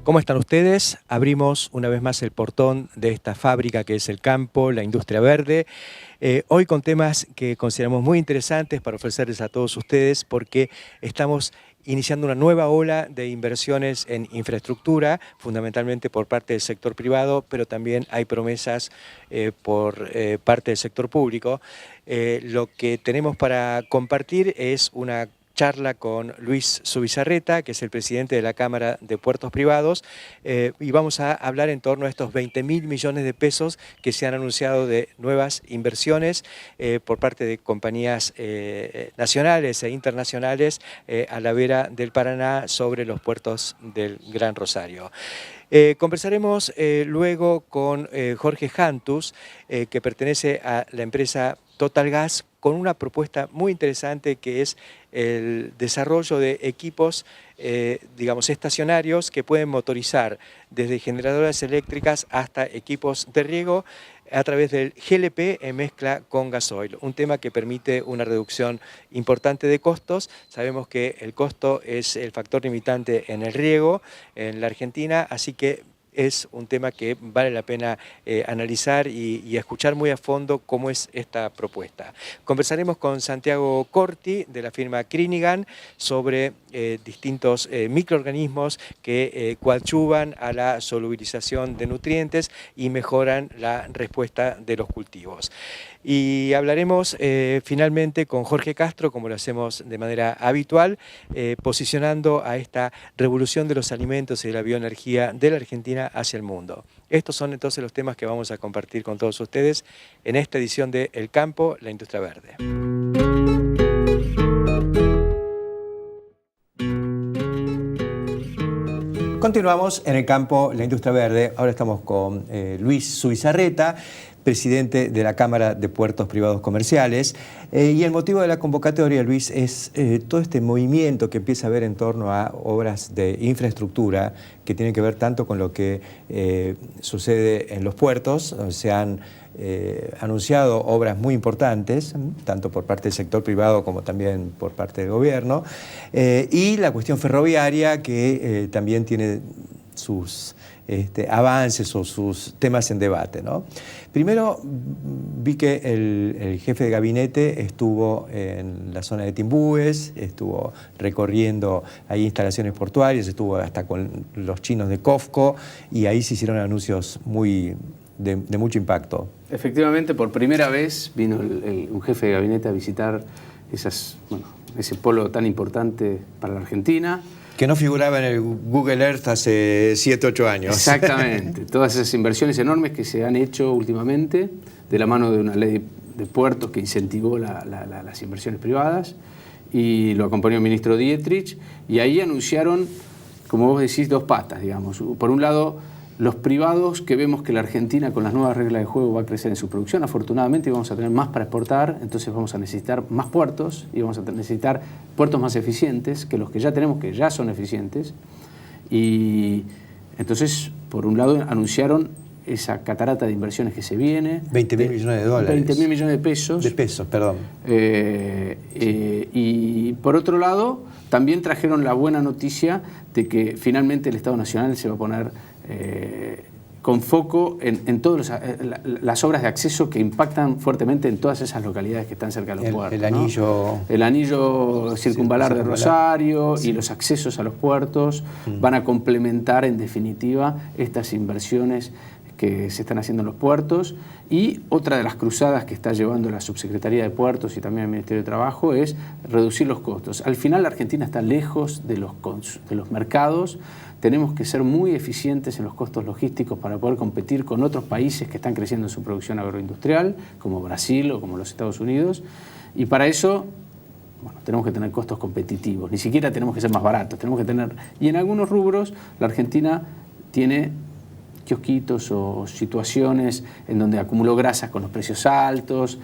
¿Cómo están ustedes? Abrimos una vez más el portón de esta fábrica que es el campo, la industria verde. Hoy con temas que consideramos muy interesantes para ofrecerles a todos ustedes porque estamos iniciando una nueva ola de inversiones en infraestructura, fundamentalmente por parte del sector privado, pero también hay promesas por parte del sector público. Lo que tenemos para compartir es una charla con Luis Zubizarreta, que es el presidente de la Cámara de Puertos Privados, y vamos a hablar en torno a estos 20.000 millones de pesos que se han anunciado de nuevas inversiones por parte de compañías nacionales e internacionales a la vera del Paraná sobre los puertos del Gran Rosario. Conversaremos luego con Jorge Jantus, que pertenece a la empresa Total Gas, con una propuesta muy interesante que es el desarrollo de equipos, digamos, estacionarios que pueden motorizar desde generadoras eléctricas hasta equipos de riego a través del GLP en mezcla con gasoil, un tema que permite una reducción importante de costos. Sabemos que el costo es el factor limitante en el riego en la Argentina, así que es un tema que vale la pena analizar y escuchar muy a fondo cómo es esta propuesta. Conversaremos con Santiago Corti de la firma Crinigan sobre distintos microorganismos que coadyuvan a la solubilización de nutrientes y mejoran la respuesta de los cultivos. Y hablaremos finalmente con Jorge Castro, como lo hacemos de manera habitual, posicionando a esta revolución de los alimentos y de la bioenergía de la Argentina hacia el mundo. Estos son entonces los temas que vamos a compartir con todos ustedes en esta edición de El Campo, la Industria Verde. Continuamos en El Campo, la Industria Verde. Ahora estamos con Luis Zubizarreta, presidente de la Cámara de Puertos Privados Comerciales. Y el motivo de la convocatoria, Luis, es todo este movimiento que empieza a haber en torno a obras de infraestructura que tienen que ver tanto con lo que sucede en los puertos. Se han anunciado obras muy importantes, tanto por parte del sector privado como también por parte del gobierno, y la cuestión ferroviaria que también tiene sus avances o sus temas en debate, ¿no? Primero vi que el jefe de gabinete estuvo en la zona de Timbúes, estuvo recorriendo ahí instalaciones portuarias, estuvo hasta con los chinos de COFCO y ahí se hicieron anuncios de mucho impacto. Efectivamente, por primera vez vino un jefe de gabinete a visitar ese polo tan importante para la Argentina. Que no figuraba en el Google Earth hace 7, 8 años. Exactamente. Todas esas inversiones enormes que se han hecho últimamente de la mano de una ley de puertos que incentivó las inversiones privadas, y lo acompañó el ministro Dietrich, y ahí anunciaron, como vos decís, dos patas, digamos. Por un lado, los privados, que vemos que la Argentina con las nuevas reglas de juego va a crecer en su producción, afortunadamente, y vamos a tener más para exportar, entonces vamos a necesitar más puertos y vamos a necesitar puertos más eficientes que los que ya tenemos, que ya son eficientes. Y entonces, por un lado, anunciaron esa catarata de inversiones que se viene. 20.000 millones de dólares. 20.000 millones de pesos. De pesos, perdón. Y por otro lado, también trajeron la buena noticia de que finalmente el Estado Nacional se va a poner con foco en todas las obras de acceso que impactan fuertemente en todas esas localidades que están cerca de los puertos. El anillo, ¿no? El anillo circunvalar de Rosario, sí, y los accesos a los puertos van a complementar en definitiva estas inversiones que se están haciendo en los puertos. Y otra de las cruzadas que está llevando la Subsecretaría de Puertos y también el Ministerio de Trabajo es reducir los costos. Al final la Argentina está lejos de los mercados. Tenemos que ser muy eficientes en los costos logísticos para poder competir con otros países que están creciendo en su producción agroindustrial, como Brasil o como los Estados Unidos. Y para eso, tenemos que tener costos competitivos. Ni siquiera tenemos que ser más baratos, tenemos que tener... Y en algunos rubros, la Argentina tiene kiosquitos o situaciones en donde acumuló grasas con los precios altos.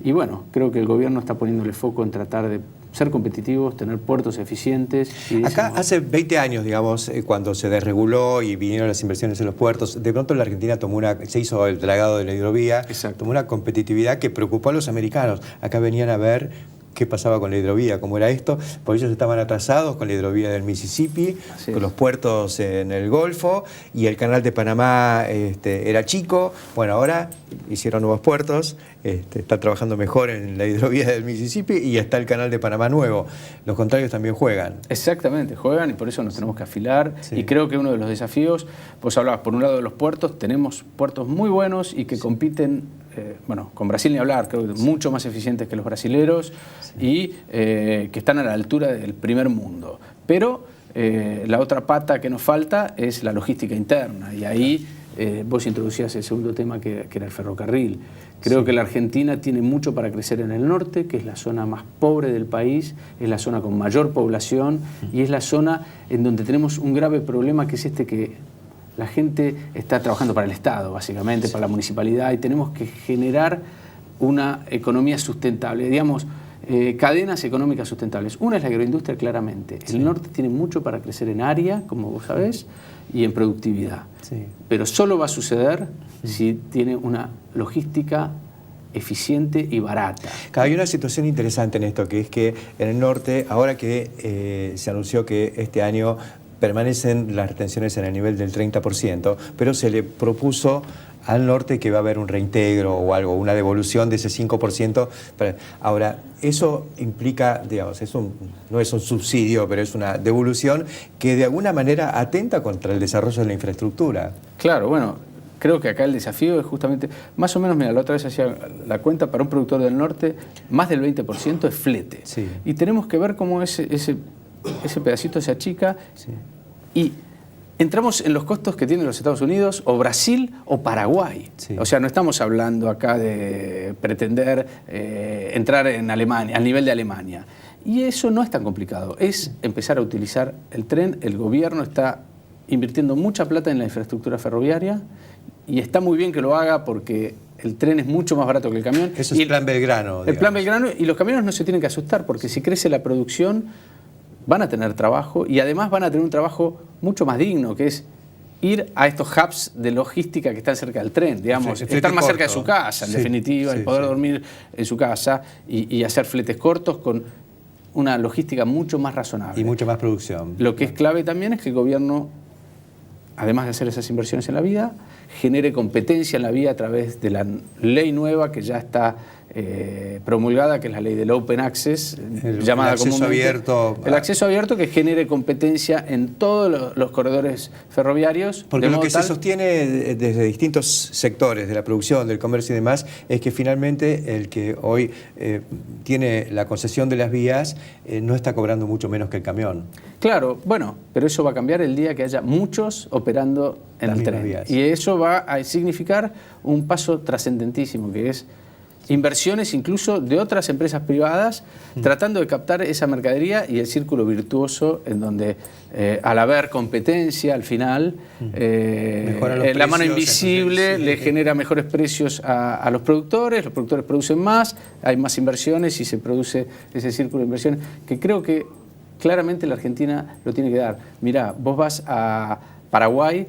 Y bueno, creo que el gobierno está poniéndole foco en tratar de ser competitivos, tener puertos eficientes. Acá hace 20 años, digamos, cuando se desreguló y vinieron las inversiones en los puertos, de pronto la Argentina se hizo el dragado de la hidrovía, tomó una competitividad que preocupó a los americanos. Acá venían a ver qué pasaba con la hidrovía, cómo era esto, porque ellos estaban atrasados con la hidrovía del Mississippi, con los puertos en el Golfo, y el canal de Panamá era chico. Bueno, ahora hicieron nuevos puertos, están trabajando mejor en la hidrovía del Mississippi y está el canal de Panamá nuevo. Los contrarios también juegan. Exactamente, juegan y por eso nos tenemos que afilar. Sí. Y creo que uno de los desafíos, vos hablabas por un lado de los puertos, tenemos puertos muy buenos y que compiten, bueno, con Brasil ni hablar, creo que mucho más eficientes que los brasileros y que están a la altura del primer mundo. Pero la otra pata que nos falta es la logística interna y ahí vos introducías el segundo tema que era el ferrocarril. Creo que la Argentina tiene mucho para crecer en el norte, que es la zona más pobre del país, es la zona con mayor población y es la zona en donde tenemos un grave problema, que es que la gente está trabajando para el Estado, básicamente, para la municipalidad, y tenemos que generar una economía sustentable, digamos, cadenas económicas sustentables. Una es la agroindustria, claramente. El norte tiene mucho para crecer en área, como vos sabés, y en productividad. Pero solo va a suceder si tiene una logística eficiente y barata. Hay una situación interesante en esto, que es que en el norte, ahora que se anunció que este año permanecen las retenciones en el nivel del 30%, pero se le propuso al norte que va a haber un reintegro o algo, una devolución de ese 5%. Ahora, eso implica, digamos, no es un subsidio, pero es una devolución que de alguna manera atenta contra el desarrollo de la infraestructura. Claro, bueno, creo que acá el desafío es justamente, más o menos, mira, la otra vez hacía la cuenta, para un productor del norte, más del 20% es flete. Sí. Y tenemos que ver cómo ese pedacito se achica y entramos en los costos que tienen los Estados Unidos o Brasil o Paraguay. O sea, no estamos hablando acá de pretender entrar en Alemania, al nivel de Alemania. Y eso no es tan complicado, es empezar a utilizar el tren. El gobierno está invirtiendo mucha plata en la infraestructura ferroviaria y está muy bien que lo haga porque el tren es mucho más barato que el camión. Eso es el Plan Belgrano. El Plan Belgrano, y los camiones no se tienen que asustar porque si crece la producción van a tener trabajo y además van a tener un trabajo mucho más digno, que es ir a estos hubs de logística que están cerca del tren, digamos, estar más cerca de su casa, en definitiva, y poder dormir en su casa y hacer fletes cortos con una logística mucho más razonable. Y mucha más producción. Lo que es clave también es que el gobierno, además de hacer esas inversiones en la vía, genere competencia en la vía a través de la ley nueva que ya está promulgada, que es la ley del Open Access, llamada comúnmente el acceso abierto, que genere competencia en todos los corredores ferroviarios. Porque lo que se sostiene desde distintos sectores de la producción, del comercio y demás, es que finalmente el que hoy tiene la concesión de las vías no está cobrando mucho menos que el camión. Claro, bueno, pero eso va a cambiar el día que haya muchos operando en el tren. Vías. Y eso va a significar un paso trascendentísimo, que es inversiones incluso de otras empresas privadas tratando de captar esa mercadería y el círculo virtuoso en donde al haber competencia al final la mano invisible le genera mejores precios a los productores producen más, hay más inversiones y se produce ese círculo de inversiones que creo que claramente la Argentina lo tiene que dar. Mirá, vos vas a Paraguay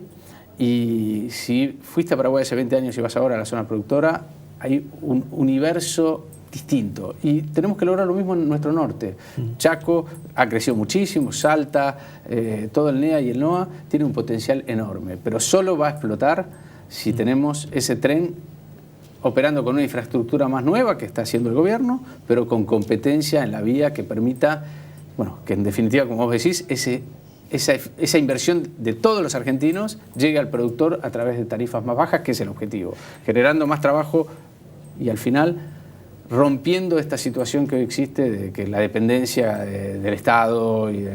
y si fuiste a Paraguay hace 20 años y vas ahora a la zona productora, hay un universo distinto y tenemos que lograr lo mismo en nuestro norte. Chaco ha crecido muchísimo, Salta, todo el NEA y el NOA tiene un potencial enorme, pero solo va a explotar si tenemos ese tren operando con una infraestructura más nueva que está haciendo el gobierno, pero con competencia en la vía que permita, bueno, que en definitiva, como vos decís, esa inversión de todos los argentinos llegue al productor a través de tarifas más bajas, que es el objetivo, generando más trabajo y al final rompiendo esta situación que hoy existe de que la dependencia del Estado y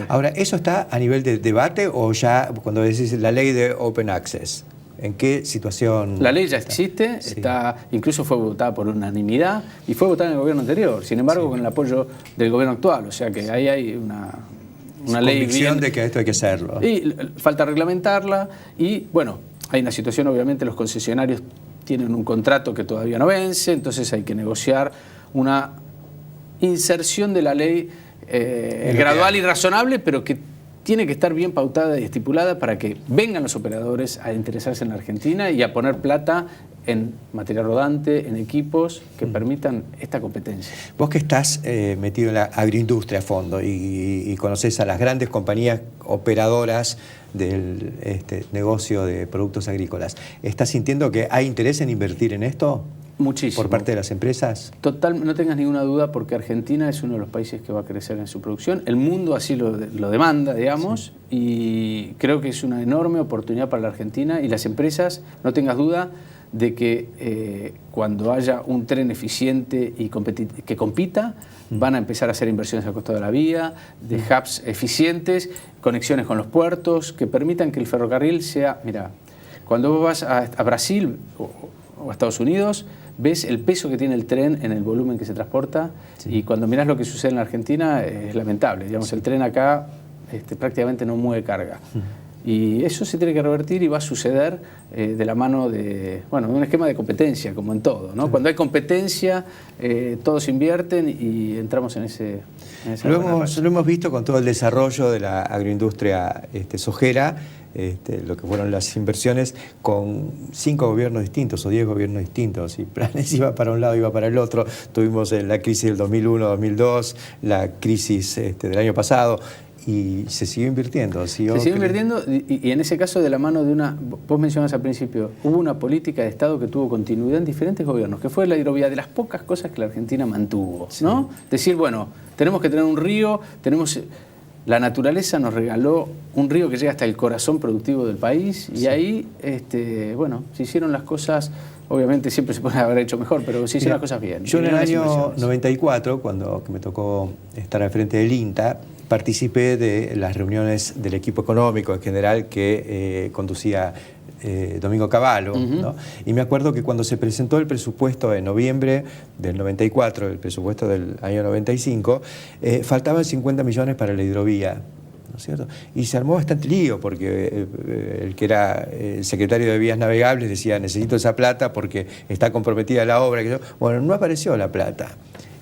Ahora, ¿eso está a nivel de debate o ya cuando decís la ley de Open Access? ¿En qué situación? La ley ya existe, incluso fue votada por unanimidad y fue votada en el gobierno anterior, sin embargo con el apoyo del gobierno actual, o sea que ahí hay una ley bien, de que esto hay que hacerlo. Y falta reglamentarla y, bueno, hay una situación, obviamente los concesionarios tienen un contrato que todavía no vence, entonces hay que negociar una inserción de la ley gradual y razonable, pero que tiene que estar bien pautada y estipulada para que vengan los operadores a interesarse en la Argentina y a poner plata en material rodante, en equipos que permitan esta competencia. Vos que estás metido en la agroindustria a fondo y conocés a las grandes compañías operadoras del negocio de productos agrícolas, ¿estás sintiendo que hay interés en invertir en esto? Muchísimo. ¿Por parte de las empresas? Total, no tengas ninguna duda, porque Argentina es uno de los países que va a crecer en su producción. El mundo así lo demanda, digamos, y creo que es una enorme oportunidad para la Argentina y las empresas, no tengas duda de que cuando haya un tren eficiente y que compita, van a empezar a hacer inversiones al costado de la vía, de hubs eficientes, conexiones con los puertos, que permitan que el ferrocarril sea... Mira, cuando vos vas a Brasil o a Estados Unidos, ves el peso que tiene el tren en el volumen que se transporta, y cuando mirás lo que sucede en la Argentina es lamentable. Digamos, el tren acá prácticamente no mueve carga. Y eso se tiene que revertir y va a suceder de la mano de un esquema de competencia, como en todo, ¿no? Cuando hay competencia, todos invierten y entramos en ese... Lo hemos visto con todo el desarrollo de la agroindustria sojera, lo que fueron las inversiones con 5 gobiernos distintos o 10 gobiernos distintos, y planes iba para un lado, iba para el otro. Tuvimos la crisis del 2001-2002, la crisis del año pasado, y se siguió invirtiendo. Se siguió invirtiendo y en ese caso de la mano de vos mencionabas al principio, hubo una política de Estado que tuvo continuidad en diferentes gobiernos, que fue la hidrovía, de las pocas cosas que la Argentina mantuvo, ¿no? Decir, bueno, tenemos que tener un río, la naturaleza nos regaló un río que llega hasta el corazón productivo del país, y ahí, se hicieron las cosas. Obviamente siempre se puede haber hecho mejor, pero se hicieron las cosas bien. Yo en el año 94, cuando me tocó estar al frente del INTA, participé de las reuniones del equipo económico en general que conducía Domingo Cavallo, ¿no? Y me acuerdo que cuando se presentó el presupuesto en noviembre del 94, el presupuesto del año 95, faltaban 50 millones para la hidrovía, ¿no es cierto? Y se armó bastante lío, porque el que era el secretario de Vías Navegables decía: necesito esa plata porque está comprometida la obra. Bueno, no apareció la plata.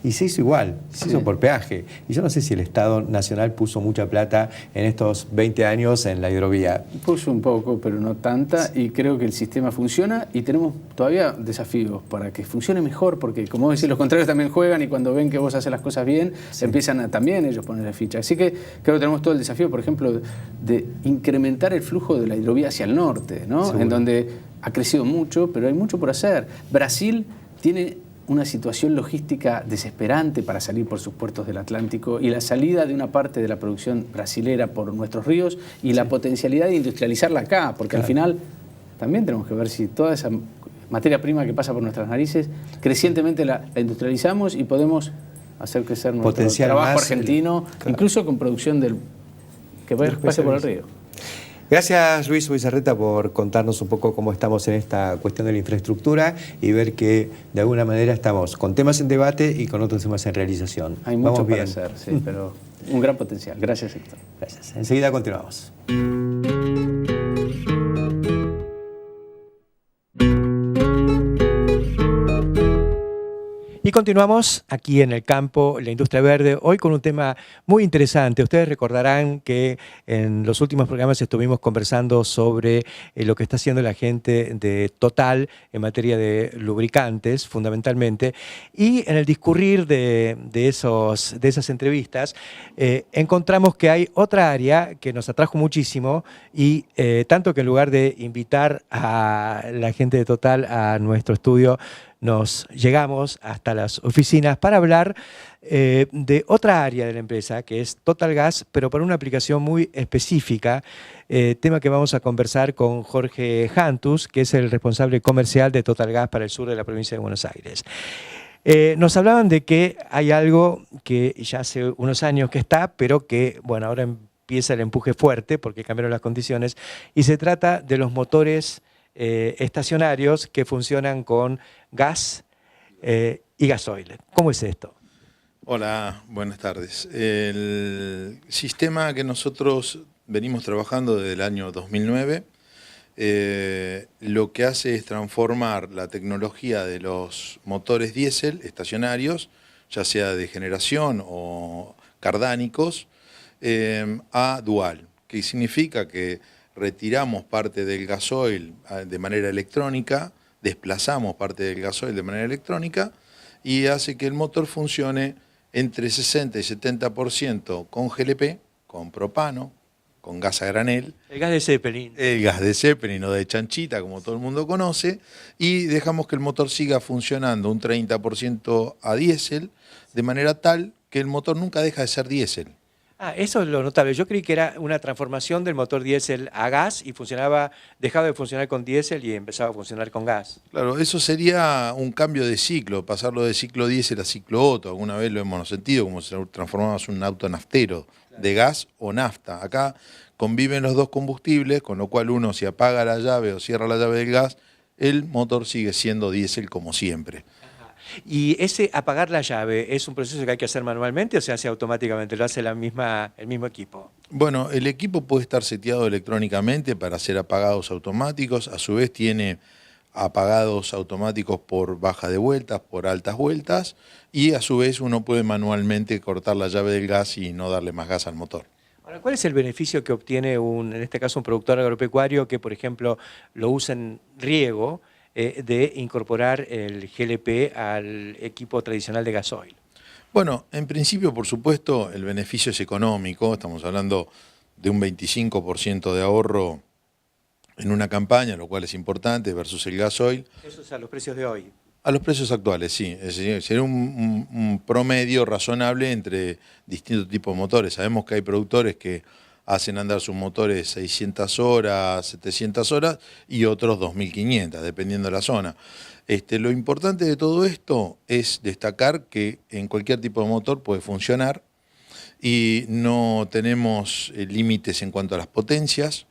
Y se hizo igual, se hizo por peaje. Y yo no sé si el Estado Nacional puso mucha plata en estos 20 años en la hidrovía. Puso un poco, pero no tanta, y creo que el sistema funciona, y tenemos todavía desafíos para que funcione mejor, porque, como decís, los contrarios también juegan, y cuando ven que vos haces las cosas bien, empiezan a también ellos poner la ficha. Así que creo que tenemos todo el desafío, por ejemplo, de incrementar el flujo de la hidrovía hacia el norte, ¿no? Seguro. En donde ha crecido mucho, pero hay mucho por hacer. Brasil tiene una situación logística desesperante para salir por sus puertos del Atlántico, y la salida de una parte de la producción brasilera por nuestros ríos, y la potencialidad de industrializarla acá, porque al final también tenemos que ver si toda esa materia prima que pasa por nuestras narices, crecientemente la industrializamos y podemos hacer crecer nuestro trabajo argentino, incluso con producción que pase por el río. Gracias, Luis Bizarreta, por contarnos un poco cómo estamos en esta cuestión de la infraestructura y ver que de alguna manera estamos con temas en debate y con otros temas en realización. Hay mucho para hacer, sí, pero un gran potencial. Gracias, Héctor. Gracias. Enseguida continuamos. Y continuamos aquí en el campo, la industria verde, hoy con un tema muy interesante. Ustedes recordarán que en los últimos programas estuvimos conversando sobre lo que está haciendo la gente de Total en materia de lubricantes, fundamentalmente, y en el discurrir de esas entrevistas encontramos que hay otra área que nos atrajo muchísimo, y tanto que en lugar de invitar a la gente de Total a nuestro estudio, nos llegamos hasta las oficinas para hablar de otra área de la empresa, que es Total Gas, pero para una aplicación muy específica, tema que vamos a conversar con Jorge Jantus, que es el responsable comercial de Total Gas para el sur de la provincia de Buenos Aires. Nos hablaban de que hay algo que ya hace unos años que está, pero que, bueno, ahora empieza el empuje fuerte porque cambiaron las condiciones, y se trata de los motores estacionarios que funcionan con gas y gasoil. ¿Cómo es esto? Hola, buenas tardes. El sistema que nosotros venimos trabajando desde el año 2009, lo que hace es transformar la tecnología de los motores diésel estacionarios, ya sea de generación o cardánicos, a dual, que significa que retiramos parte del gasoil de manera electrónica, desplazamos parte del gasoil de manera electrónica y hace que el motor funcione entre 60 y 70% con GLP, con propano, con gas a granel. El gas de Zeppelin. El gas de Zeppelin o de chanchita, como todo el mundo conoce, y dejamos que el motor siga funcionando un 30% a diésel, de manera tal que el motor nunca deja de ser diésel. Ah, eso es lo notable. Yo creí que era una transformación del motor diésel a gas y dejaba de funcionar con diésel y empezaba a funcionar con gas. Claro, eso sería un cambio de ciclo, pasarlo de ciclo diésel a ciclo Otto. Alguna vez lo hemos sentido, como si transformamos un auto naftero, de gas o nafta. Acá conviven los dos combustibles, con lo cual uno si apaga la llave o cierra la llave del gas, el motor sigue siendo diésel como siempre. ¿Y ese apagar la llave es un proceso que hay que hacer manualmente o se hace automáticamente? ¿Lo hace el mismo equipo? Bueno, el equipo puede estar seteado electrónicamente para hacer apagados automáticos, a su vez tiene apagados automáticos por baja de vueltas, por altas vueltas, y a su vez uno puede manualmente cortar la llave del gas y no darle más gas al motor. Ahora, ¿cuál es el beneficio que obtiene en este caso un productor agropecuario que, por ejemplo, lo usa en riego, de incorporar el GLP al equipo tradicional de gasoil? Bueno, en principio, por supuesto, el beneficio es económico, estamos hablando de un 25% de ahorro en una campaña, lo cual es importante, versus el gasoil. Eso es a los precios de hoy. A los precios actuales, sí. Es decir, sería un promedio razonable entre distintos tipos de motores. Sabemos que hay productores que hacen andar sus motores 600 horas, 700 horas y otros 2.500, dependiendo de la zona. Lo importante de todo esto es destacar que en cualquier tipo de motor puede funcionar y no tenemos límites en cuanto a las potencias.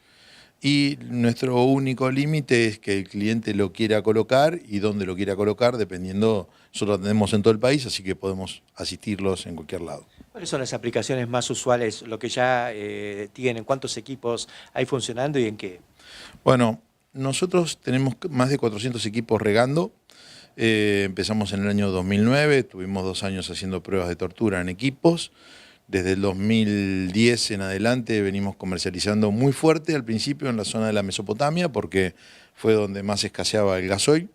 Y nuestro único límite es que el cliente lo quiera colocar y dónde lo quiera colocar, dependiendo, nosotros lo tenemos en todo el país, así que podemos asistirlos en cualquier lado. ¿Cuáles son las aplicaciones más usuales, lo que ya tienen, cuántos equipos hay funcionando y en qué? Bueno, nosotros tenemos más de 400 equipos regando. Empezamos en el año 2009, tuvimos 2 años haciendo pruebas de tortura en equipos. Desde el 2010 en adelante venimos comercializando muy fuerte al principio en la zona de la Mesopotamia porque fue donde más escaseaba el gasoil.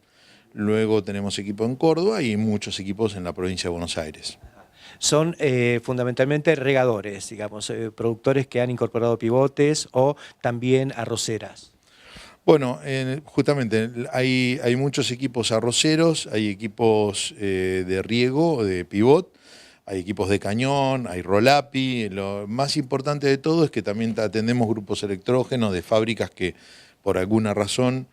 Luego tenemos equipo en Córdoba y muchos equipos en la provincia de Buenos Aires. Son fundamentalmente regadores, digamos, productores que han incorporado pivotes o también arroceras. Bueno, justamente hay muchos equipos arroceros, hay equipos de riego, de pivot, hay equipos de cañón, hay roll-up. Lo más importante de todo es que también atendemos grupos electrógenos de fábricas que por alguna razón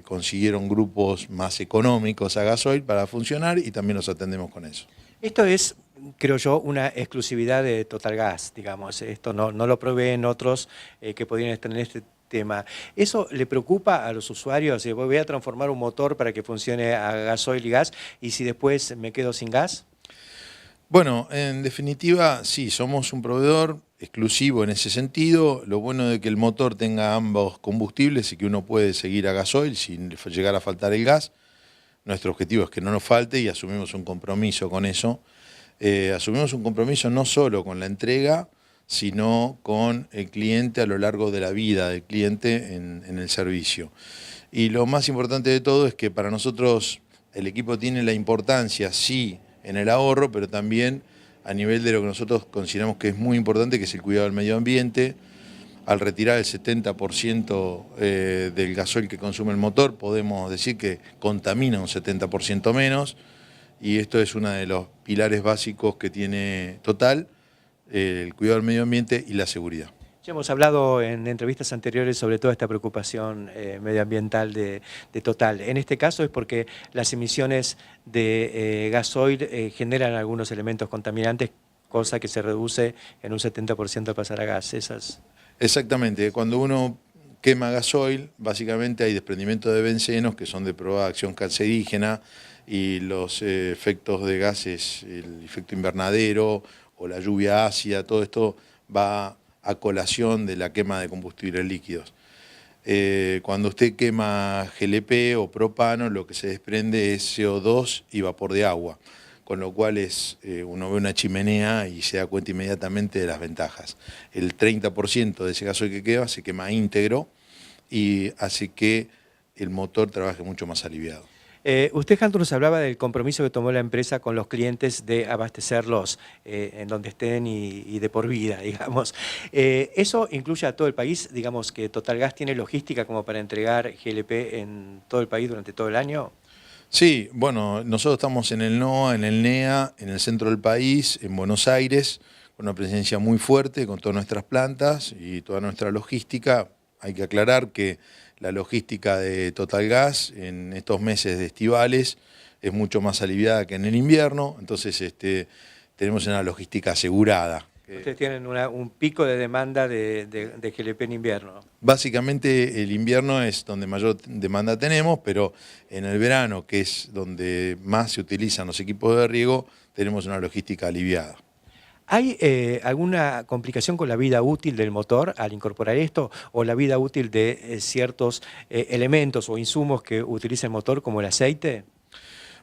consiguieron grupos más económicos a gasoil para funcionar y también los atendemos con eso. Esto es, creo yo, una exclusividad de Totalgas, digamos. Esto no lo proveen otros que podrían estar en este tema. ¿Eso le preocupa a los usuarios? Voy a transformar un motor para que funcione a gasoil y gas y si después me quedo sin gas. Bueno, en definitiva, sí, somos un proveedor exclusivo en ese sentido. Lo bueno de que el motor tenga ambos combustibles y que uno puede seguir a gasoil sin llegar a faltar el gas. Nuestro objetivo es que no nos falte y asumimos un compromiso con eso. Asumimos un compromiso no solo con la entrega, sino con el cliente a lo largo de la vida del cliente en el servicio. Y lo más importante de todo es que para nosotros el equipo tiene la importancia, sí, en el ahorro, pero también a nivel de lo que nosotros consideramos que es muy importante, que es el cuidado del medio ambiente. Al retirar el 70% del gasoil que consume el motor, podemos decir que contamina un 70% menos, y esto es uno de los pilares básicos que tiene Total, el cuidado del medio ambiente y la seguridad. Ya hemos hablado en entrevistas anteriores sobre toda esta preocupación medioambiental de Total. En este caso es porque las emisiones de gasoil generan algunos elementos contaminantes, cosa que se reduce en un 70% al pasar a gas. Exactamente, cuando uno quema gasoil, básicamente hay desprendimiento de bencenos que son de probada acción cancerígena y los efectos de gases, el efecto invernadero o la lluvia ácida, todo esto va a colación de la quema de combustibles líquidos. Cuando usted quema GLP o propano, lo que se desprende es CO2 y vapor de agua, con lo cual uno ve una chimenea y se da cuenta inmediatamente de las ventajas. El 30% de ese gasoil que queda se quema íntegro y hace que el motor trabaje mucho más aliviado. Usted, Janto, nos hablaba del compromiso que tomó la empresa con los clientes de abastecerlos en donde estén y de por vida, digamos. ¿Eso incluye a todo el país? Digamos que Totalgas tiene logística como para entregar GLP en todo el país durante todo el año. Sí, bueno, nosotros estamos en el NOA, en el NEA, en el centro del país, en Buenos Aires, con una presencia muy fuerte, con todas nuestras plantas y toda nuestra logística. Hay que aclarar que la logística de Totalgas en estos meses de estivales es mucho más aliviada que en el invierno, entonces tenemos una logística asegurada. Ustedes tienen un pico de demanda de GLP en invierno. Básicamente el invierno es donde mayor demanda tenemos, pero en el verano, que es donde más se utilizan los equipos de riego, tenemos una logística aliviada. ¿Hay alguna complicación con la vida útil del motor al incorporar esto o la vida útil de ciertos elementos o insumos que utiliza el motor como el aceite?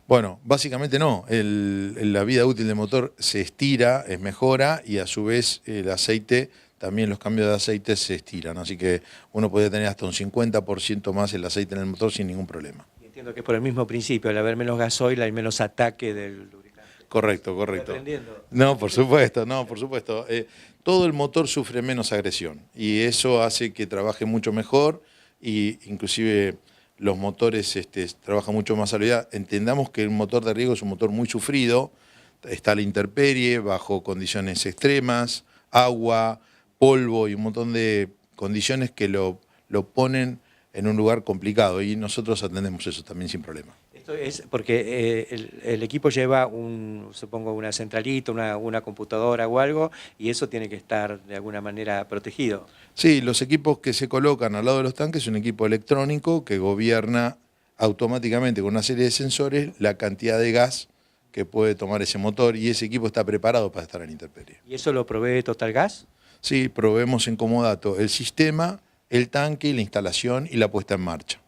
Bueno, básicamente no. La vida útil del motor se estira, mejora y a su vez el aceite, también los cambios de aceite se estiran. Así que uno puede tener hasta un 50% más el aceite en el motor sin ningún problema. Entiendo que es por el mismo principio, al haber menos gasoil hay menos ataque del lubricante. Correcto. ¿Estoy aprendiendo? No, por supuesto. Todo el motor sufre menos agresión y eso hace que trabaje mucho mejor y inclusive los motores trabajan mucho más a la vida. Entendamos que el motor de riego es un motor muy sufrido, está a la intemperie, bajo condiciones extremas, agua, polvo y un montón de condiciones que lo ponen en un lugar complicado y nosotros atendemos eso también sin problema. Esto es porque el equipo lleva, supongo, una centralita, una computadora o algo, y eso tiene que estar de alguna manera protegido. Sí, los equipos que se colocan al lado de los tanques es un equipo electrónico que gobierna automáticamente con una serie de sensores la cantidad de gas que puede tomar ese motor y ese equipo está preparado para estar en intemperie. ¿Y eso lo provee Totalgas? Sí, proveemos en comodato el sistema, el tanque, la instalación y la puesta en marcha.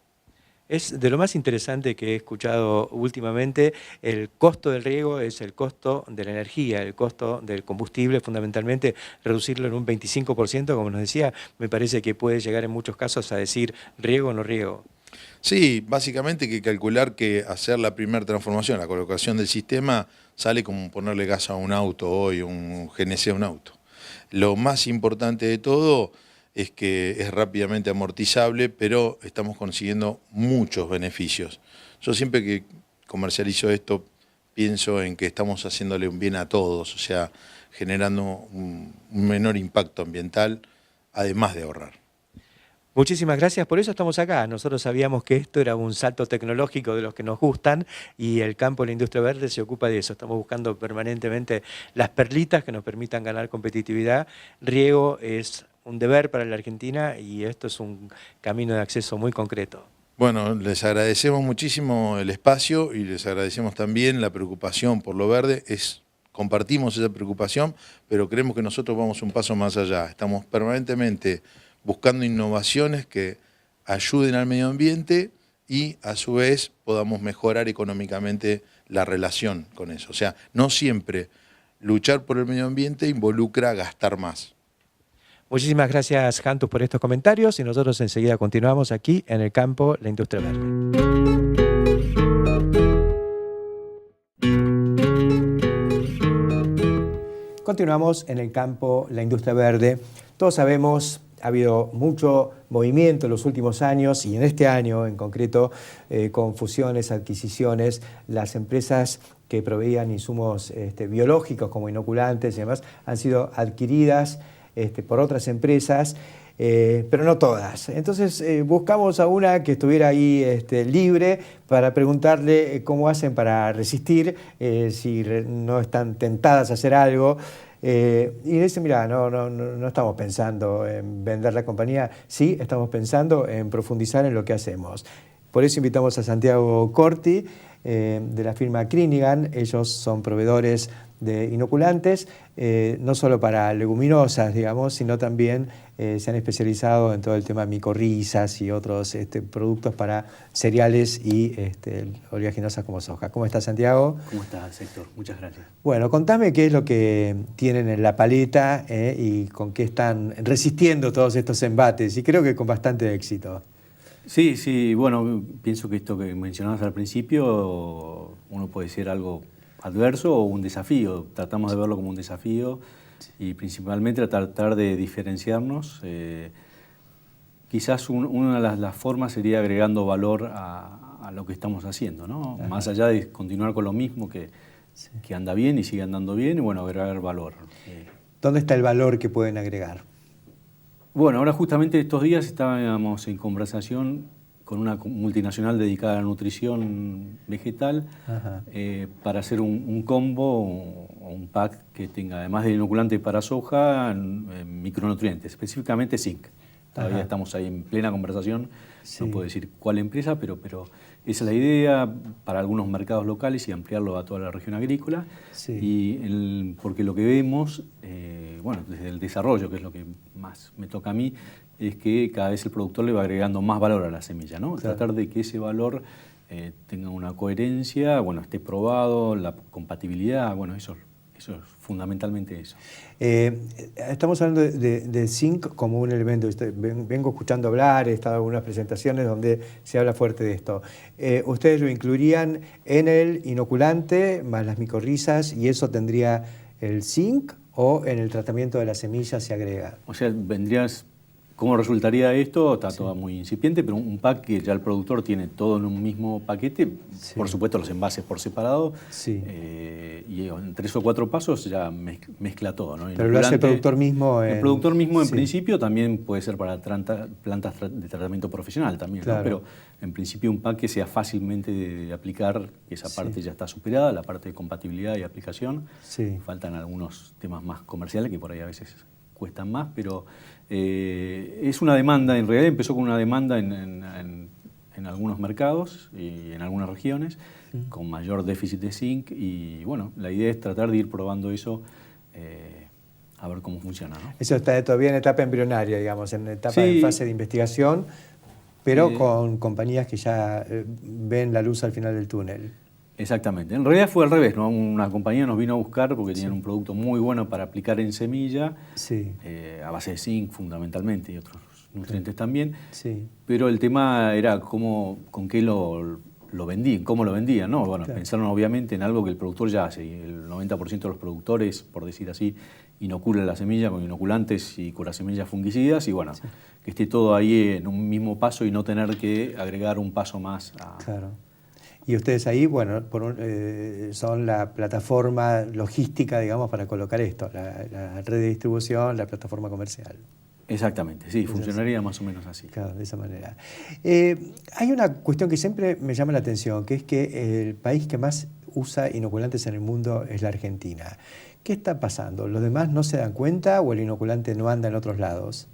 Es de lo más interesante que he escuchado últimamente. El costo del riego es el costo de la energía, el costo del combustible, fundamentalmente reducirlo en un 25%, como nos decía, me parece que puede llegar en muchos casos a decir riego o no riego. Sí, básicamente hay que calcular que hacer la primera transformación, la colocación del sistema, sale como ponerle gas a un auto hoy, un GNC a un auto. Lo más importante de todo es que es rápidamente amortizable, pero estamos consiguiendo muchos beneficios. Yo siempre que comercializo esto pienso en que estamos haciéndole un bien a todos, o sea, generando un menor impacto ambiental, además de ahorrar. Muchísimas gracias, por eso estamos acá. Nosotros sabíamos que esto era un salto tecnológico de los que nos gustan y el campo de la industria verde se ocupa de eso. Estamos buscando permanentemente las perlitas que nos permitan ganar competitividad. Riego es un deber para la Argentina y esto es un camino de acceso muy concreto. Bueno, les agradecemos muchísimo el espacio y les agradecemos también la preocupación por lo verde. Compartimos esa preocupación, pero creemos que nosotros vamos un paso más allá. Estamos permanentemente buscando innovaciones que ayuden al medio ambiente y a su vez podamos mejorar económicamente la relación con eso. O sea, no siempre luchar por el medio ambiente involucra gastar más. Muchísimas gracias, Jantus, por estos comentarios y nosotros enseguida continuamos aquí en el campo La Industria Verde. Continuamos en el campo La Industria Verde. Todos sabemos, ha habido mucho movimiento en los últimos años y en este año en concreto, con fusiones, adquisiciones, las empresas que proveían insumos biológicos como inoculantes y demás han sido adquiridas por otras empresas, pero no todas. Entonces buscamos a una que estuviera ahí libre para preguntarle cómo hacen para resistir, si no están tentadas a hacer algo. Y dice, mira, no estamos pensando en vender la compañía, sí estamos pensando en profundizar en lo que hacemos. Por eso invitamos a Santiago Corti, de la firma Crinigan. Ellos son proveedores de inoculantes, no solo para leguminosas, digamos, sino también se han especializado en todo el tema de micorrizas y otros productos para cereales y oleaginosas como soja. ¿Cómo estás, Santiago? ¿Cómo estás, Héctor? Muchas gracias. Bueno, contame qué es lo que tienen en la paleta y con qué están resistiendo todos estos embates, y creo que con bastante éxito. Sí, bueno, pienso que esto que mencionabas al principio, uno puede ser algo adverso o un desafío. Tratamos de verlo como un desafío y principalmente tratar de diferenciarnos. Quizás una de las formas sería agregando valor a lo que estamos haciendo, ¿no? Más allá de continuar con lo mismo que anda bien y sigue andando bien, y bueno, agregar valor. ¿Dónde está el valor que pueden agregar? Bueno, ahora justamente estos días estábamos en conversación con una multinacional dedicada a la nutrición vegetal para hacer un combo o un pack que tenga, además de inoculante para soja, micronutrientes, específicamente zinc. Todavía estamos ahí en plena conversación, no puedo decir cuál empresa, pero esa es la idea para algunos mercados locales y ampliarlo a toda la región agrícola. Y porque lo que vemos, bueno, desde el desarrollo, que es lo que más me toca a mí, es que cada vez el productor le va agregando más valor a la semilla, ¿no? Claro. Tratar de que ese valor tenga una coherencia, bueno, esté probado, la compatibilidad, bueno, eso es fundamentalmente eso. Estamos hablando de zinc como un elemento. Vengo escuchando hablar, he estado en algunas presentaciones donde se habla fuerte de esto. ¿Ustedes lo incluirían en el inoculante más las micorrizas y eso tendría el zinc o en el tratamiento de la semilla se agrega? O sea, ¿cómo resultaría esto? Está todo muy incipiente, pero un pack que ya el productor tiene todo en un mismo paquete, por supuesto los envases por separado, y en 3 o 4 pasos ya mezcla todo, ¿no? Pero lo hace el productor mismo. El productor mismo en principio también puede ser para plantas de tratamiento profesional también, claro. ¿no? Pero en principio un pack que sea fácilmente de aplicar, que esa parte ya está superada, la parte de compatibilidad y aplicación. Faltan algunos temas más comerciales que por ahí a veces cuestan más, pero es una demanda, en realidad empezó con una demanda en algunos mercados y en algunas regiones con mayor déficit de zinc y bueno, la idea es tratar de ir probando eso a ver cómo funciona, ¿no? Eso está todavía en etapa embrionaria, digamos, en etapa en fase de investigación, pero con compañías que ya ven la luz al final del túnel. Exactamente. En realidad fue al revés, ¿no? Una compañía nos vino a buscar porque tenían un producto muy bueno para aplicar en semilla, a base de zinc fundamentalmente y otros nutrientes también. Pero el tema era con qué lo vendían, cómo lo vendían, ¿no? Bueno, pensaron obviamente en algo que el productor ya hace. El 90% de los productores, por decir así, inoculan la semilla con inoculantes y curasemillas fungicidas y bueno, que esté todo ahí en un mismo paso y no tener que agregar un paso más a... Claro. Y ustedes ahí, bueno, son la plataforma logística, digamos, para colocar esto, la red de distribución, la plataforma comercial. Exactamente, sí, funcionaría más o menos así. Claro, de esa manera. Hay una cuestión que siempre me llama la atención, que es que el país que más usa inoculantes en el mundo es la Argentina. ¿Qué está pasando? ¿Los demás no se dan cuenta o el inoculante no anda en otros lados?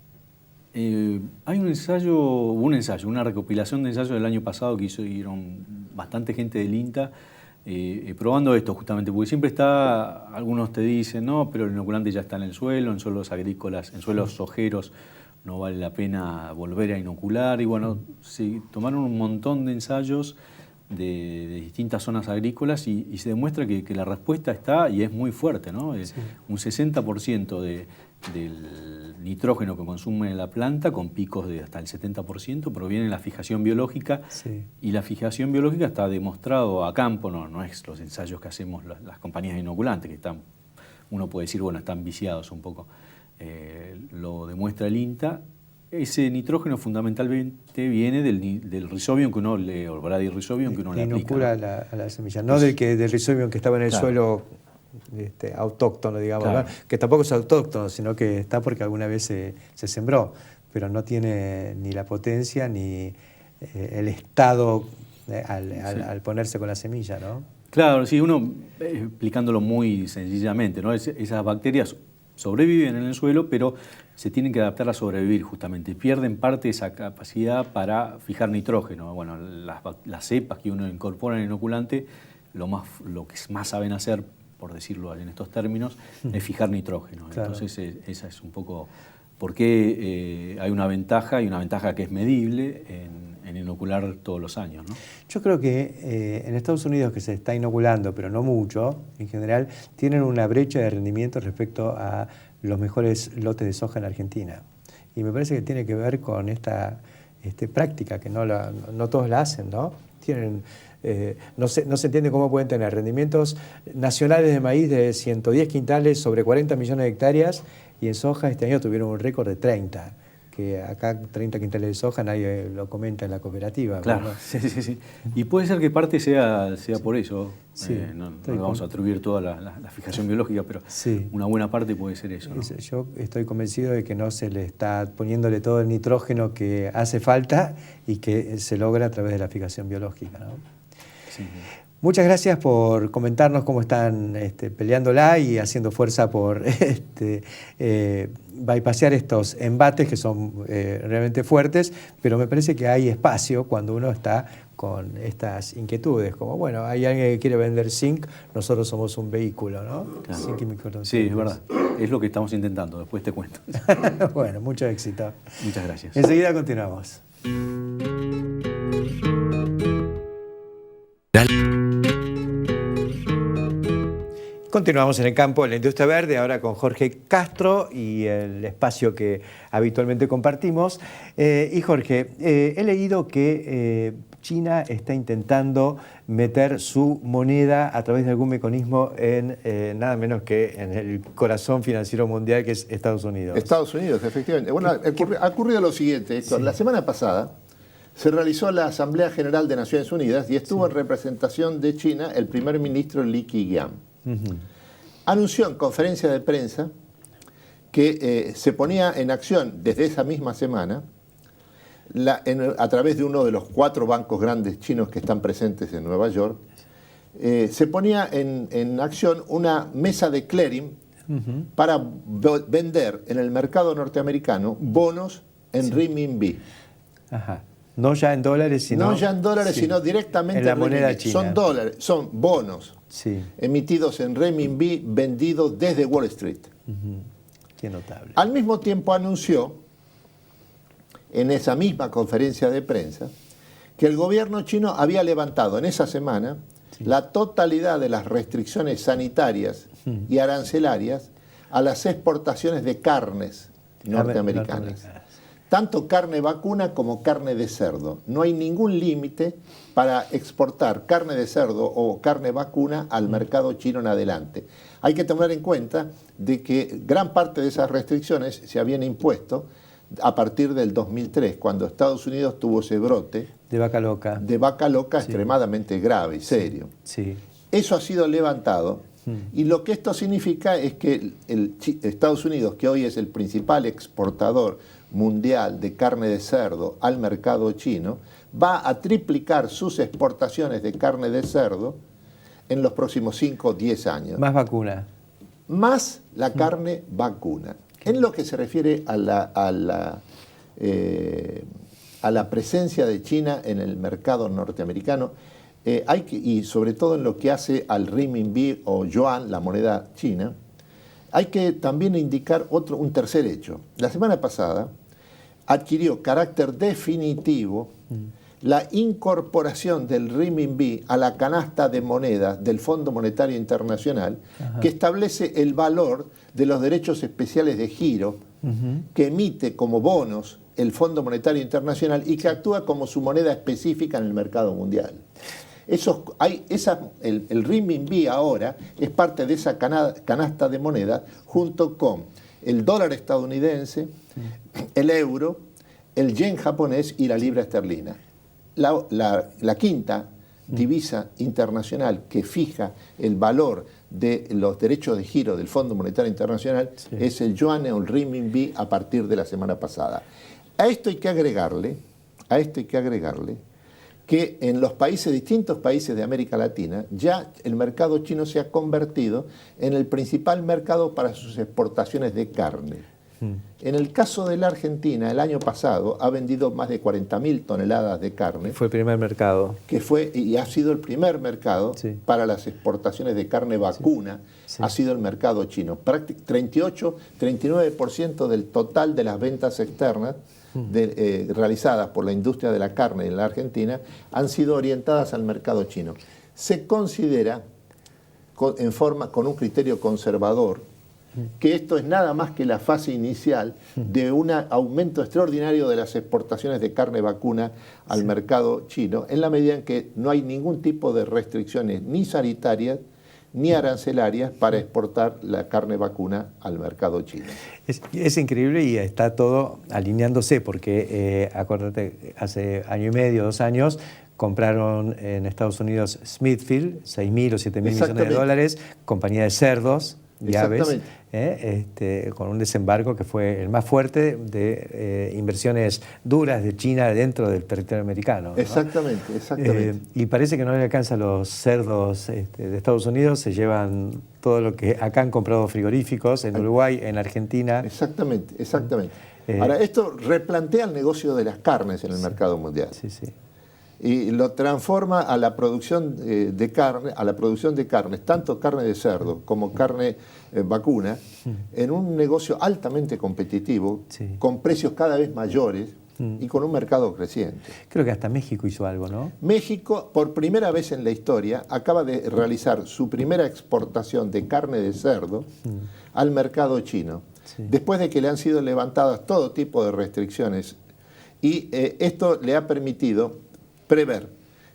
Hay una recopilación de ensayos del año pasado que hicieron bastante gente del INTA probando esto justamente, porque siempre algunos te dicen, no, pero el inoculante ya está en el suelo, en suelos agrícolas, en suelos sojeros, no vale la pena volver a inocular. Y bueno, se tomaron un montón de ensayos de distintas zonas agrícolas y se demuestra que la respuesta está y es muy fuerte, ¿no? Un 60% del nitrógeno que consume la planta, con picos de hasta el 70%, proviene de la fijación biológica. Y la fijación biológica está demostrado a campo, no es los ensayos que hacemos las compañías inoculantes, que uno puede decir, bueno, están viciados un poco. Lo demuestra el INTA. Ese nitrógeno fundamentalmente viene del Rhizobium que uno le, o Bradyrhizobium que uno le aplica. Inocula a la semilla, no del Rhizobium que estaba en el suelo autóctono, digamos, ¿no? Que tampoco es autóctono, sino que está porque alguna vez se sembró, pero no tiene ni la potencia ni el estado al ponerse con la semilla, ¿no? Claro, sí, uno explicándolo muy sencillamente, ¿no? Esas bacterias sobreviven en el suelo, pero se tienen que adaptar a sobrevivir justamente. Pierden parte de esa capacidad para fijar nitrógeno. Bueno, las cepas que uno incorpora en el inoculante, lo que más saben hacer, por decirlo en estos términos, es fijar nitrógeno. Claro. Entonces, esa es un poco por qué hay una ventaja, y una ventaja que es medible en inocular todos los años, ¿no? Yo creo que en Estados Unidos, que se está inoculando, pero no mucho, en general, tienen una brecha de rendimiento respecto a los mejores lotes de soja en Argentina. Y me parece que tiene que ver con esta práctica, que no todos la hacen, ¿no? No se entiende cómo pueden tener rendimientos nacionales de maíz de 110 quintales sobre 40 millones de hectáreas, y en soja este año tuvieron un récord de 30. Que acá 30 quintales de soja nadie lo comenta en la cooperativa. Claro, ¿no? sí. Y puede ser que parte sea por eso. Sí, no vamos a atribuir toda la fijación biológica, pero sí, una buena parte puede ser eso, ¿no? Yo estoy convencido de que no se le está poniéndole todo el nitrógeno que hace falta y que se logra a través de la fijación biológica, ¿no? Sí. Muchas gracias por comentarnos cómo están peleándola y haciendo fuerza por bypassear estos embates que son realmente fuertes, pero me parece que hay espacio cuando uno está con estas inquietudes, como bueno, hay alguien que quiere vender zinc, nosotros somos un vehículo, ¿no? Claro. Zinc y micronutrientes. Sí, es verdad. Es lo que estamos intentando, después te cuento. Bueno, mucho éxito. Muchas gracias. Enseguida continuamos. Continuamos en el campo de la industria verde, ahora con Jorge Castro y el espacio que habitualmente compartimos. Y Jorge, he leído que China está intentando meter su moneda a través de algún mecanismo en nada menos que en el corazón financiero mundial, que es Estados Unidos. Estados Unidos, efectivamente. Bueno, ha ocurrido lo siguiente, Héctor. Sí. La semana pasada se realizó la Asamblea General de Naciones Unidas y estuvo en representación de China el primer ministro Li Keqiang. Anunció en conferencia de prensa que se ponía en acción desde esa misma semana, a través de uno de los 4 bancos grandes chinos que están presentes en Nueva York, se ponía en acción una mesa de clearing para vender en el mercado norteamericano bonos en renminbi. Ajá. No ya en dólares, sino... No ya en dólares, sino directamente en la moneda renminbi. china. Son dólares, son bonos emitidos en renminbi vendidos desde Wall Street. Qué notable. Al mismo tiempo anunció, en esa misma conferencia de prensa, que el gobierno chino había levantado en esa semana la totalidad de las restricciones sanitarias y arancelarias a las exportaciones de carnes norteamericanas. Tanto carne vacuna como carne de cerdo. No hay ningún límite para exportar carne de cerdo o carne vacuna al mercado chino en adelante. Hay que tener en cuenta de que gran parte de esas restricciones se habían impuesto a partir del 2003, cuando Estados Unidos tuvo ese brote de vaca loca. De vaca loca extremadamente grave y serio. Sí. Eso ha sido levantado y lo que esto significa es que Estados Unidos, que hoy es el principal exportador mundial de carne de cerdo al mercado chino, va a triplicar sus exportaciones de carne de cerdo en los próximos 5 o 10 años. Más vacuna. Más la carne vacuna. En lo que se refiere a la presencia de China en el mercado norteamericano, y sobre todo en lo que hace al renminbi o yuan, la moneda china, hay que también indicar un tercer hecho. La semana pasada adquirió carácter definitivo la incorporación del renminbi a la canasta de monedas del Fondo Monetario Internacional, que establece el valor de los derechos especiales de giro que emite como bonos el Fondo Monetario Internacional y que actúa como su moneda específica en el mercado mundial. El renminbi ahora es parte de esa canasta de monedas junto con el dólar estadounidense, el euro, el yen japonés y la libra esterlina. La quinta divisa internacional que fija el valor de los derechos de giro del Fondo Monetario Internacional es el yuan o el renminbi a partir de la semana pasada. A esto hay que agregarle que en los distintos países de América Latina, ya el mercado chino se ha convertido en el principal mercado para sus exportaciones de carne. En el caso de la Argentina, el año pasado ha vendido más de 40.000 toneladas de carne. Fue el primer mercado. Y ha sido el primer mercado para las exportaciones de carne vacuna, ha sido el mercado chino. 39% del total de las ventas externas realizadas por la industria de la carne en la Argentina han sido orientadas al mercado chino. Se considera, con un criterio conservador, que esto es nada más que la fase inicial de un aumento extraordinario de las exportaciones de carne vacuna al mercado chino, en la medida en que no hay ningún tipo de restricciones ni sanitarias ni arancelarias para exportar la carne vacuna al mercado chino. Es increíble y está todo alineándose porque, acuérdate, hace año y medio, 2 años, compraron en Estados Unidos Smithfield, 6.000 o 7.000 millones de dólares, compañía de cerdos y aves, con un desembarco que fue el más fuerte de inversiones duras de China dentro del territorio americano, ¿no? Exactamente, exactamente. Y parece que no le alcanza a los cerdos de Estados Unidos, se llevan todo lo que acá han comprado frigoríficos, en Uruguay, en Argentina. Exactamente, exactamente. Ahora, esto replantea el negocio de las carnes en el mercado mundial. Sí, sí. Y lo transforma a la producción de carnes, tanto carne de cerdo como carne vacuna, en un negocio altamente competitivo, con precios cada vez mayores y con un mercado creciente. Creo que hasta México hizo algo, ¿no? México, por primera vez en la historia, acaba de realizar su primera exportación de carne de cerdo al mercado chino, después de que le han sido levantadas todo tipo de restricciones. Y esto le ha permitido prever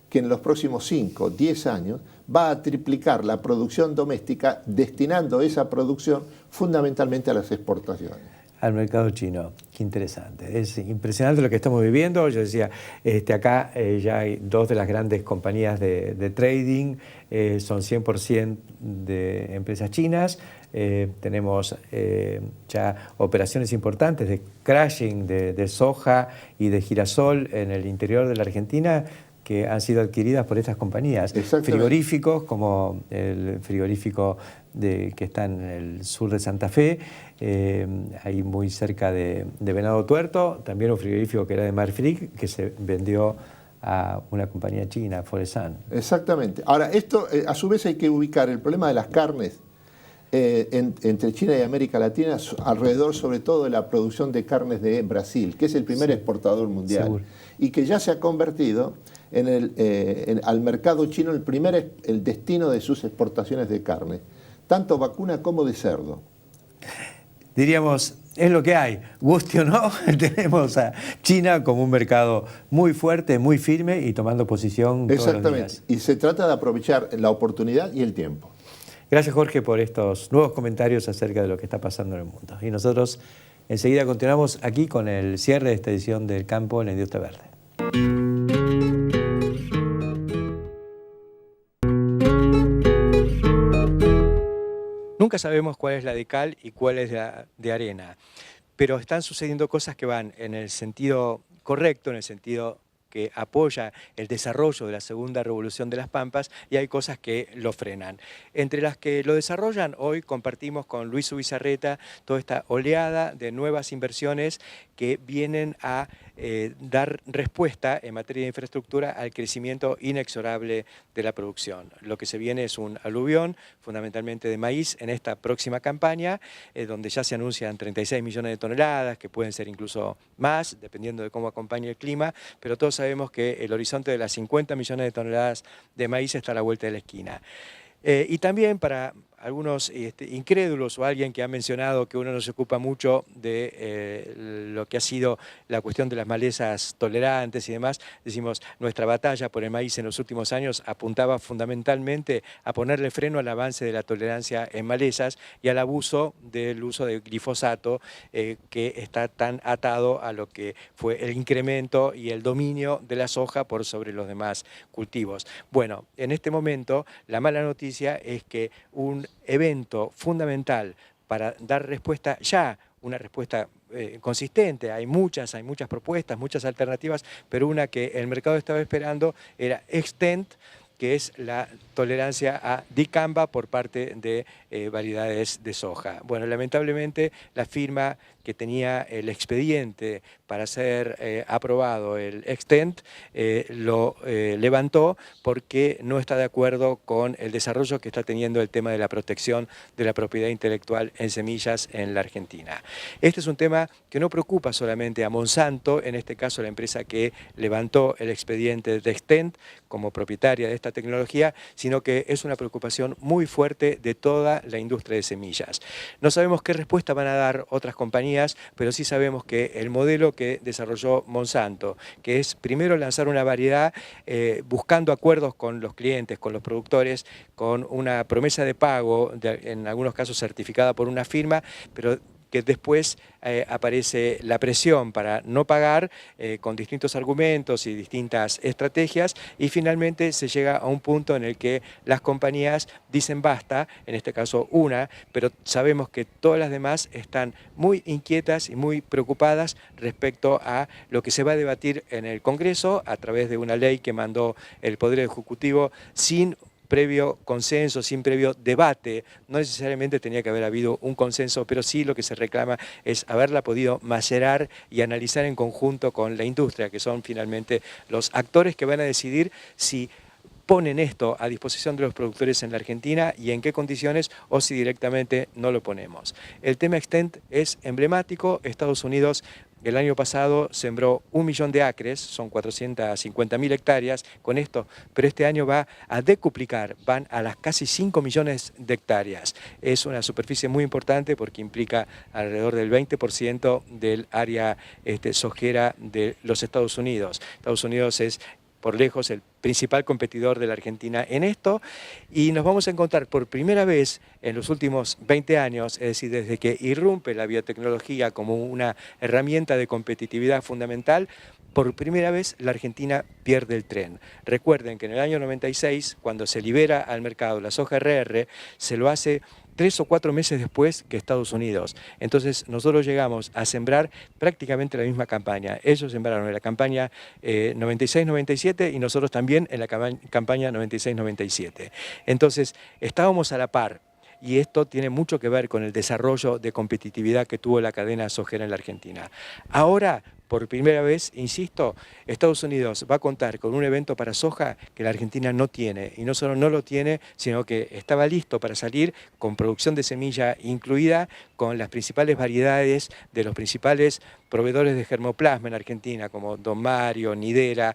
que en los próximos 5 o 10 años va a triplicar la producción doméstica, destinando esa producción fundamentalmente a las exportaciones. Al mercado chino, qué interesante. Es impresionante lo que estamos viviendo. Yo decía, acá ya hay 2 de las grandes compañías de trading, son 100% de empresas chinas. Tenemos ya operaciones importantes de crushing de soja y de girasol en el interior de la Argentina que han sido adquiridas por estas compañías. Frigoríficos como el frigorífico que está en el sur de Santa Fe, ahí muy cerca de Venado Tuerto, también un frigorífico que era de Marfrig que se vendió a una compañía china, Foresan. Exactamente. Ahora, esto a su vez hay que ubicar el problema de las carnes entre China y América Latina alrededor sobre todo de la producción de carnes de Brasil, que es el primer exportador mundial. Seguro. Y que ya se ha convertido al mercado chino el destino de sus exportaciones de carne, tanto vacuna como de cerdo. Diríamos, es lo que hay, guste o no, tenemos a China como un mercado muy fuerte, muy firme y tomando posición todos los días. Exactamente, y se trata de aprovechar la oportunidad y el tiempo. Gracias, Jorge, por estos nuevos comentarios acerca de lo que está pasando en el mundo. Y nosotros enseguida continuamos aquí con el cierre de esta edición del Campo en la Industria Verde. Nunca sabemos cuál es la de cal y cuál es la de arena, pero están sucediendo cosas que van en el sentido correcto, en el sentido que apoya el desarrollo de la segunda revolución de las Pampas, y hay cosas que lo frenan. Entre las que lo desarrollan, hoy compartimos con Luis Ubizarreta toda esta oleada de nuevas inversiones que vienen a dar respuesta en materia de infraestructura al crecimiento inexorable de la producción. Lo que se viene es un aluvión, fundamentalmente de maíz, en esta próxima campaña, donde ya se anuncian 36 millones de toneladas, que pueden ser incluso más, dependiendo de cómo acompañe el clima, pero todos sabemos que el horizonte de las 50 millones de toneladas de maíz está a la vuelta de la esquina. Y también para algunos incrédulos o alguien que ha mencionado que uno no se ocupa mucho de lo que ha sido la cuestión de las malezas tolerantes y demás, decimos, nuestra batalla por el maíz en los últimos años apuntaba fundamentalmente a ponerle freno al avance de la tolerancia en malezas y al abuso del uso de glifosato que está tan atado a lo que fue el incremento y el dominio de la soja por sobre los demás cultivos. Bueno, en este momento la mala noticia es que un evento fundamental para dar respuesta ya, una respuesta consistente, hay muchas propuestas, muchas alternativas, pero una que el mercado estaba esperando era Xtend, que es la tolerancia a dicamba por parte de variedades de soja. Bueno, lamentablemente la firma que tenía el expediente para ser aprobado, el Xtend, lo levantó porque no está de acuerdo con el desarrollo que está teniendo el tema de la protección de la propiedad intelectual en semillas en la Argentina. Este es un tema que no preocupa solamente a Monsanto, en este caso la empresa que levantó el expediente de Xtend como propietaria de esta esta tecnología, sino que es una preocupación muy fuerte de toda la industria de semillas. No sabemos qué respuesta van a dar otras compañías, pero sí sabemos que el modelo que desarrolló Monsanto, que es primero lanzar una variedad buscando acuerdos con los clientes, con los productores, con una promesa de pago, en algunos casos certificada por una firma, pero que después aparece la presión para no pagar con distintos argumentos y distintas estrategias, y finalmente se llega a un punto en el que las compañías dicen basta, en este caso una, pero sabemos que todas las demás están muy inquietas y muy preocupadas respecto a lo que se va a debatir en el Congreso a través de una ley que mandó el Poder Ejecutivo sin previo consenso, sin previo debate. No necesariamente tenía que haber habido un consenso, pero sí lo que se reclama es haberla podido macerar y analizar en conjunto con la industria, que son finalmente los actores que van a decidir si ponen esto a disposición de los productores en la Argentina y en qué condiciones, o si directamente no lo ponemos. El tema Extend es emblemático. Estados Unidos el año pasado sembró 1 millón de acres, son 450.000 hectáreas con esto, pero este año va a decuplicar, van a las casi 5 millones de hectáreas. Es una superficie muy importante porque implica alrededor del 20% del área sojera de los Estados Unidos. Estados Unidos es por lejos el principal competidor de la Argentina en esto, y nos vamos a encontrar por primera vez en los últimos 20 años, es decir, desde que irrumpe la biotecnología como una herramienta de competitividad fundamental, por primera vez la Argentina pierde el tren. Recuerden que en el año 96, cuando se libera al mercado la soja RR, se lo hace 3 o 4 meses después que Estados Unidos. Entonces nosotros llegamos a sembrar prácticamente la misma campaña. Ellos sembraron en la campaña 96-97 y nosotros también en la campaña 96-97. Entonces estábamos a la par. Y esto tiene mucho que ver con el desarrollo de competitividad que tuvo la cadena sojera en la Argentina. Ahora, por primera vez, insisto, Estados Unidos va a contar con un evento para soja que la Argentina no tiene. Y no solo no lo tiene, sino que estaba listo para salir con producción de semilla incluida, con las principales variedades de los principales proveedores de germoplasma en Argentina, como Don Mario, Nidera,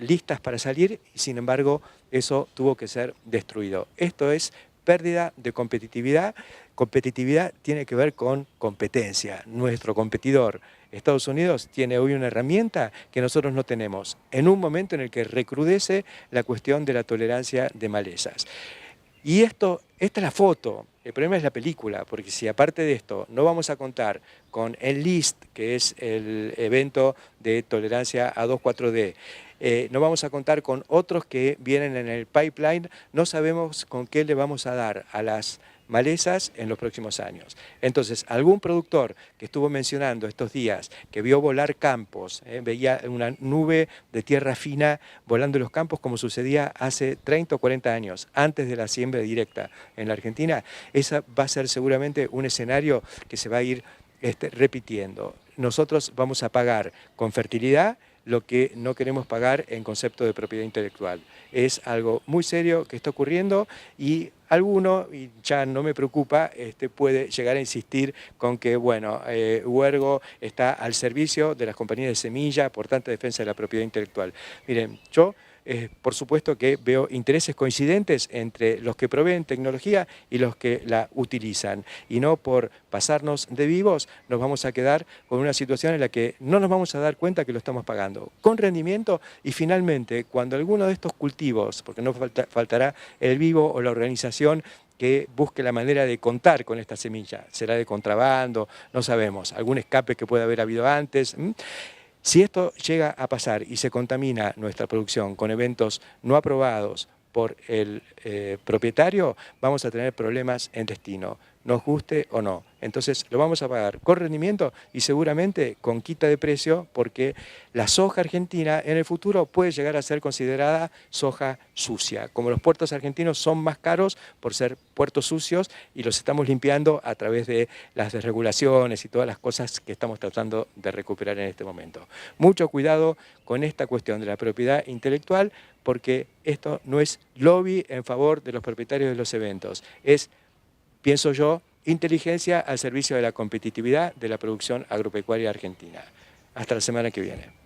listas para salir, y sin embargo, eso tuvo que ser destruido. Esto es pérdida de competitividad. Competitividad tiene que ver con competencia. Nuestro competidor, Estados Unidos, tiene hoy una herramienta que nosotros no tenemos, en un momento en el que recrudece la cuestión de la tolerancia de malezas. Y esta es la foto. El problema es la película, porque si aparte de esto no vamos a contar con Enlist, que es el evento de tolerancia a 2,4-D, no vamos a contar con otros que vienen en el pipeline, no sabemos con qué le vamos a dar a las malezas en los próximos años. Entonces, algún productor que estuvo mencionando estos días, que vio volar campos, veía una nube de tierra fina volando en los campos como sucedía hace 30 o 40 años, antes de la siembra directa en la Argentina, esa va a ser seguramente un escenario que se va a ir repitiendo. Nosotros vamos a pagar con fertilidad lo que no queremos pagar en concepto de propiedad intelectual. Es algo muy serio que está ocurriendo, y alguno, y ya no me preocupa, puede llegar a insistir con que, bueno, Huergo está al servicio de las compañías de semilla por tanta defensa de la propiedad intelectual. Miren, yo por supuesto que veo intereses coincidentes entre los que proveen tecnología y los que la utilizan, y no por pasarnos de vivos nos vamos a quedar con una situación en la que no nos vamos a dar cuenta que lo estamos pagando con rendimiento, y finalmente cuando alguno de estos cultivos, porque no faltará el vivo o la organización que busque la manera de contar con esta semilla, será de contrabando, no sabemos, algún escape que pueda haber habido antes. Si esto llega a pasar y se contamina nuestra producción con eventos no aprobados por el propietario, vamos a tener problemas en destino, nos guste o no. Entonces lo vamos a pagar con rendimiento y seguramente con quita de precio, porque la soja argentina en el futuro puede llegar a ser considerada soja sucia. Como los puertos argentinos son más caros por ser puertos sucios, y los estamos limpiando a través de las desregulaciones y todas las cosas que estamos tratando de recuperar en este momento. Mucho cuidado con esta cuestión de la propiedad intelectual, porque esto no es lobby en favor de los propietarios de los eventos, es, pienso yo, inteligencia al servicio de la competitividad de la producción agropecuaria argentina. Hasta la semana que viene.